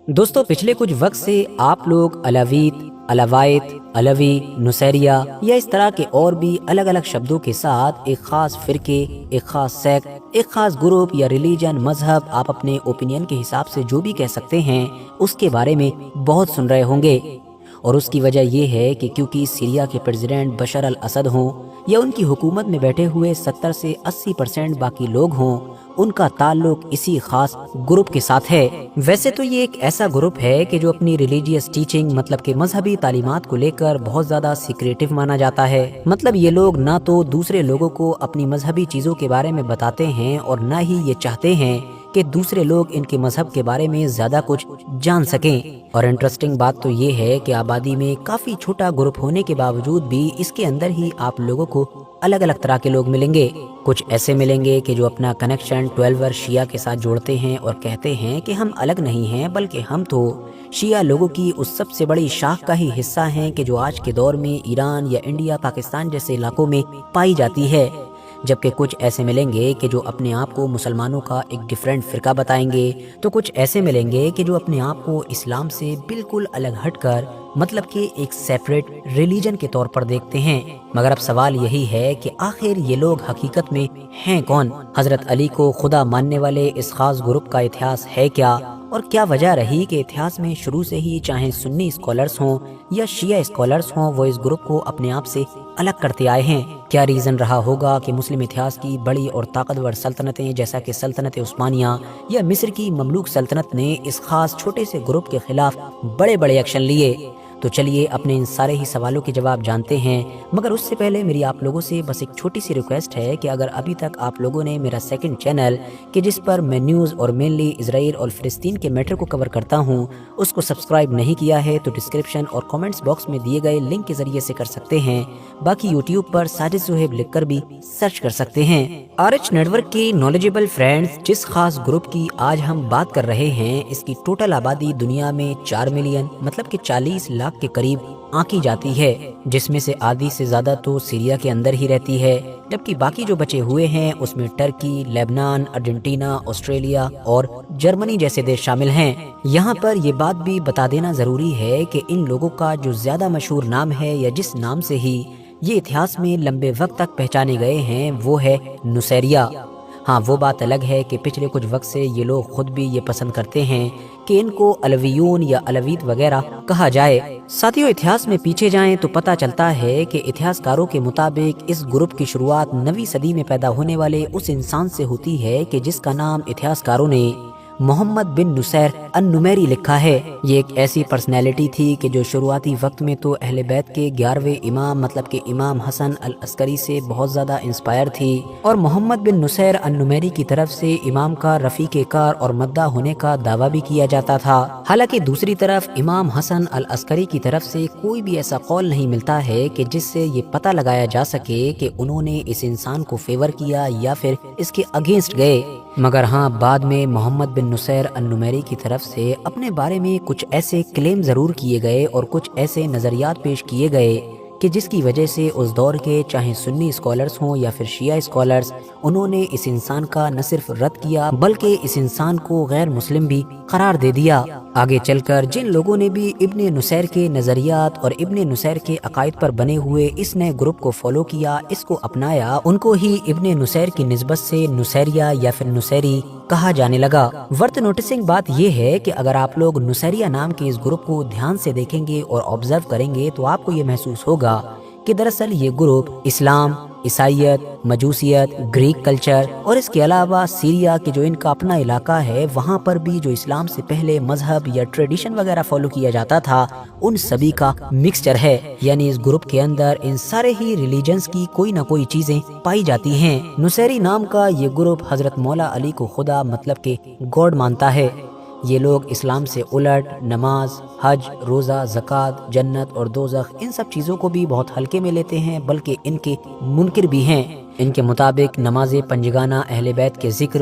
دوستو پچھلے کچھ وقت سے آپ لوگ علویت، علوائت، علوی، نصیریہ یا اس طرح کے اور بھی الگ الگ شبدوں کے ساتھ ایک خاص فرقے، ایک خاص سیکٹ، ایک خاص گروپ یا ریلیجن، مذہب، آپ اپنے اوپینین کے حساب سے جو بھی کہہ سکتے ہیں، اس کے بارے میں بہت سن رہے ہوں گے۔ اور اس کی وجہ یہ ہے کہ کیونکہ سیریا کے پریزیڈنٹ بشار الاسد ہوں یا ان کی حکومت میں بیٹھے ہوئے 70 سے 80% باقی لوگ ہوں، ان کا تعلق اسی خاص گروپ کے ساتھ ہے۔ ویسے تو یہ ایک ایسا گروپ ہے کہ جو اپنی ریلیجیس ٹیچنگ مطلب کہ مذہبی تعلیمات کو لے کر بہت زیادہ سیکریٹو مانا جاتا ہے۔ مطلب یہ لوگ نہ تو دوسرے لوگوں کو اپنی مذہبی چیزوں کے بارے میں بتاتے ہیں اور نہ ہی یہ چاہتے ہیں کہ دوسرے لوگ ان کے مذہب کے بارے میں زیادہ کچھ جان سکیں۔ اور انٹرسٹنگ بات تو یہ ہے کہ آبادی میں کافی چھوٹا گروپ ہونے کے باوجود بھی اس کے اندر ہی آپ لوگوں کو الگ الگ طرح کے لوگ ملیں گے۔ کچھ ایسے ملیں گے کہ جو اپنا کنیکشن 12 شیعہ کے ساتھ جوڑتے ہیں اور کہتے ہیں کہ ہم الگ نہیں ہیں بلکہ ہم تو شیعہ لوگوں کی اس سب سے بڑی شاخ کا ہی حصہ ہیں کہ جو آج کے دور میں ایران یا انڈیا، پاکستان جیسے علاقوں میں پائی جاتی ہے۔ جبکہ کچھ ایسے ملیں گے کہ جو اپنے آپ کو مسلمانوں کا ایک ڈیفرنٹ فرقہ بتائیں گے، تو کچھ ایسے ملیں گے کہ جو اپنے آپ کو اسلام سے بالکل الگ ہٹ کر مطلب کہ ایک سیپریٹ ریلیجن کے طور پر دیکھتے ہیں۔ مگر اب سوال یہی ہے کہ آخر یہ لوگ حقیقت میں ہیں کون؟ حضرت علی کو خدا ماننے والے اس خاص گروپ کا اتہاس ہے کیا؟ اور کیا وجہ رہی کہ اتہاس میں شروع سے ہی چاہے سنی اسکالرز ہوں یا شیعہ اسکالرز ہوں، وہ اس گروپ کو اپنے آپ سے الگ کرتے آئے ہیں؟ کیا ریزن رہا ہوگا کہ مسلم اتہاس کی بڑی اور طاقتور سلطنتیں جیسا کہ سلطنت عثمانیہ یا مصر کی مملوک سلطنت نے اس خاص چھوٹے سے گروپ کے خلاف بڑے بڑے ایکشن لیے؟ تو چلیے اپنے ان سارے ہی سوالوں کے جواب جانتے ہیں، مگر اس سے پہلے میری آپ لوگوں سے بس ایک چھوٹی سی ریکویسٹ ہے کہ اگر ابھی تک آپ لوگوں نے میرا سیکنڈ چینل کہ جس پر میں نیوز اور مینلی اسرائیل اور فلسطین کے میٹر کو کور کرتا ہوں اس کو سبسکرائب نہیں کیا ہے تو ڈسکرپشن اور کامنٹس باکس میں دیے گئے لنک کے ذریعے سے کر سکتے ہیں۔ باقی یوٹیوب پر ساجد زہیب لکھ کر بھی سرچ کر سکتے ہیں۔ آرچ نیٹ ورک کے نالجیبل فرینڈز، جس خاص گروپ کی آج ہم بات کر رہے ہیں، اس کی ٹوٹل آبادی دنیا میں 4 ملین مطلب کہ 40 لاکھ کے قریب آنکی جاتی ہے، جس میں سے آدھی سے زیادہ تو سیریا کے اندر ہی رہتی ہے، جبکہ باقی جو بچے ہوئے ہیں اس میں ٹرکی، لیبنان، ارجنٹینا، آسٹریلیا اور جرمنی جیسے دیش شامل ہیں۔ یہاں پر یہ بات بھی بتا دینا ضروری ہے کہ ان لوگوں کا جو زیادہ مشہور نام ہے یا جس نام سے ہی یہ اتہاس میں لمبے وقت تک پہچانے گئے ہیں وہ ہے نصیریہ۔ ہاں، وہ بات الگ ہے کہ پچھلے کچھ وقت سے یہ لوگ خود بھی یہ پسند کرتے ہیں کہ ان کو علویون یا علویت وغیرہ کہا جائے۔ ساتھیوں، اتہاس میں پیچھے جائیں تو پتہ چلتا ہے کہ اتہاس کاروں کے مطابق اس گروپ کی شروعات 9ویں صدی میں پیدا ہونے والے اس انسان سے ہوتی ہے کہ جس کا نام اتہاس کاروں نے محمد بن نصیر النمیری لکھا ہے۔ یہ ایک ایسی پرسنالٹی تھی کہ جو شروعاتی وقت میں تو اہل بیت کے 11ویں امام مطلب کہ امام حسن العسکری سے بہت زیادہ انسپائر تھی، اور محمد بن نصیر النمیری کی طرف سے امام کا رفیق کار اور مداح ہونے کا دعویٰ بھی کیا جاتا تھا۔ حالانکہ دوسری طرف امام حسن العسکری کی طرف سے کوئی بھی ایسا قول نہیں ملتا ہے کہ جس سے یہ پتہ لگایا جا سکے کہ انہوں نے اس انسان کو فیور کیا یا پھر اس کے اگینسٹ گئے۔ مگر ہاں، بعد میں محمد بن نصیر النمیری کی طرف سے اپنے بارے میں کچھ ایسے کلیم ضرور کیے گئے اور کچھ ایسے نظریات پیش کیے گئے کہ جس کی وجہ سے اس دور کے چاہے سنی اسکالرز ہوں یا پھر شیعہ اسکالرز، انہوں نے اس انسان کا نہ صرف رد کیا بلکہ اس انسان کو غیر مسلم بھی قرار دے دیا۔ آگے چل کر جن لوگوں نے بھی ابن نصیر کے نظریات اور ابن نصیر کے عقائد پر بنے ہوئے اس نئے گروپ کو فالو کیا، اس کو اپنایا، ان کو ہی ابن نصیر کی نسبت سے نصیریہ یا پھر نصیری کہا جانے لگا۔ ورتھ نوٹسنگ بات یہ ہے کہ اگر آپ لوگ نصیریہ نام کے اس گروپ کو دھیان سے دیکھیں گے اور آبزرو کریں گے تو آپ کو یہ محسوس ہوگا کہ دراصل یہ گروپ اسلام، عیسائیت، مجوسیت، گریک کلچر اور اس کے علاوہ سیریا کے جو ان کا اپنا علاقہ ہے وہاں پر بھی جو اسلام سے پہلے مذہب یا ٹریڈیشن وغیرہ فالو کیا جاتا تھا ان سبھی کا مکسچر ہے۔ یعنی اس گروپ کے اندر ان سارے ہی ریلیجنز کی کوئی نہ کوئی چیزیں پائی جاتی ہیں۔ نصیری نام کا یہ گروپ حضرت مولا علی کو خدا مطلب کہ گاڈ مانتا ہے۔ یہ لوگ اسلام سے الٹ نماز، حج، روزہ، زکوٰۃ، جنت اور دوزخ ان سب چیزوں کو بھی بہت ہلکے میں لیتے ہیں، بلکہ ان کے منکر بھی ہیں۔ ان کے مطابق نماز پنجگانہ اہل بیت کے ذکر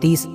30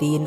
3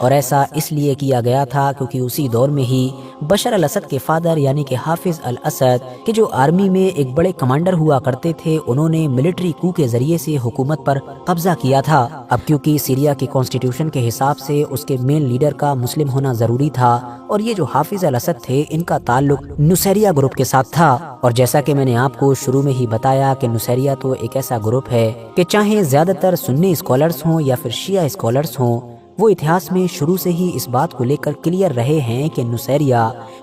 اور ایسا اس لیے کیا گیا تھا کیونکہ اسی دور میں ہی بشر الاسد کے فادر یعنی کہ حافظ الاسد کہ جو آرمی میں ایک بڑے کمانڈر ہوا کرتے تھے، انہوں نے ملٹری کو کے ذریعے سے حکومت پر قبضہ کیا تھا۔ اب کیونکہ سیریا کے کانسٹیٹیوشن کے حساب سے اس کے مین لیڈر کا مسلم ہونا ضروری تھا، اور یہ جو حافظ الاسد تھے ان کا تعلق نصیریہ گروپ کے ساتھ تھا۔ اور جیسا کہ میں نے آپ کو شروع میں ہی بتایا کہ نصیریہ تو ایک ایسا گروپ ہے کہ چاہے زیادہ تر سنی اسکالرز ہوں یا پھر شیعہ اسکالرز ہوں، وہ اتہاس میں شروع سے ہی اس بات کو لے کر کلیئر رہے ہیں کہ نصیریہ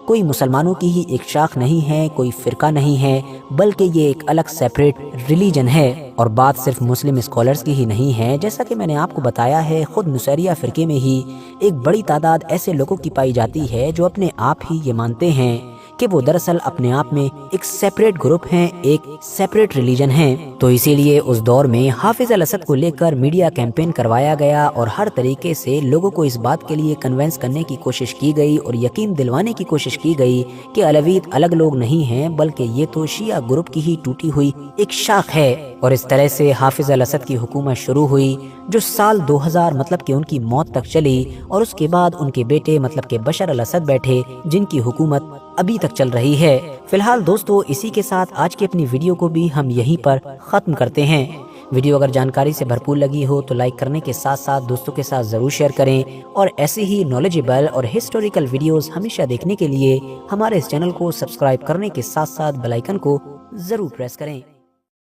کوئی مسلمانوں کی ہی ایک شاخ نہیں ہے، کوئی فرقہ نہیں ہے، بلکہ یہ ایک الگ سیپریٹ ریلیجن ہے۔ اور بات صرف مسلم اسکالرز کی ہی نہیں ہے، جیسا کہ میں نے آپ کو بتایا ہے، خود نصیریہ فرقے میں ہی ایک بڑی تعداد ایسے لوگوں کی پائی جاتی ہے جو اپنے آپ ہی یہ مانتے ہیں کہ وہ دراصل اپنے آپ میں ایک سیپریٹ گروپ ہیں، ایک سیپریٹ ریلیجن ہیں۔ تو اسی لیے اس دور میں حافظ الاسد کو لے کر میڈیا کیمپین کروایا گیا اور ہر طریقے سے لوگوں کو اس بات کے لیے کنونس کرنے کی کوشش کی گئی اور یقین دلوانے کی کوشش کی گئی کہ علویت الگ لوگ نہیں ہیں، بلکہ یہ تو شیعہ گروپ کی ہی ٹوٹی ہوئی ایک شاخ ہے۔ اور اس طرح سے حافظ الاسد کی حکومت شروع ہوئی جو سال 2000 مطلب کہ ان کی موت تک چلی، اور اس کے بعد ان کے بیٹے مطلب کہ بشر الاسد بیٹھے جن کی حکومت ابھی تک چل رہی ہے۔ فی الحال دوستو اسی کے ساتھ آج کی اپنی ویڈیو کو بھی ہم یہیں پر ختم کرتے ہیں۔ ویڈیو اگر جانکاری سے بھرپور لگی ہو تو لائک کرنے کے ساتھ ساتھ دوستوں کے ساتھ ضرور شیئر کریں، اور ایسے ہی نالجیبل اور ہسٹوریکل ویڈیوز ہمیشہ دیکھنے کے لیے ہمارے اس چینل کو سبسکرائب کرنے کے ساتھ ساتھ بیل آئیکن کو ضرور پریس کریں۔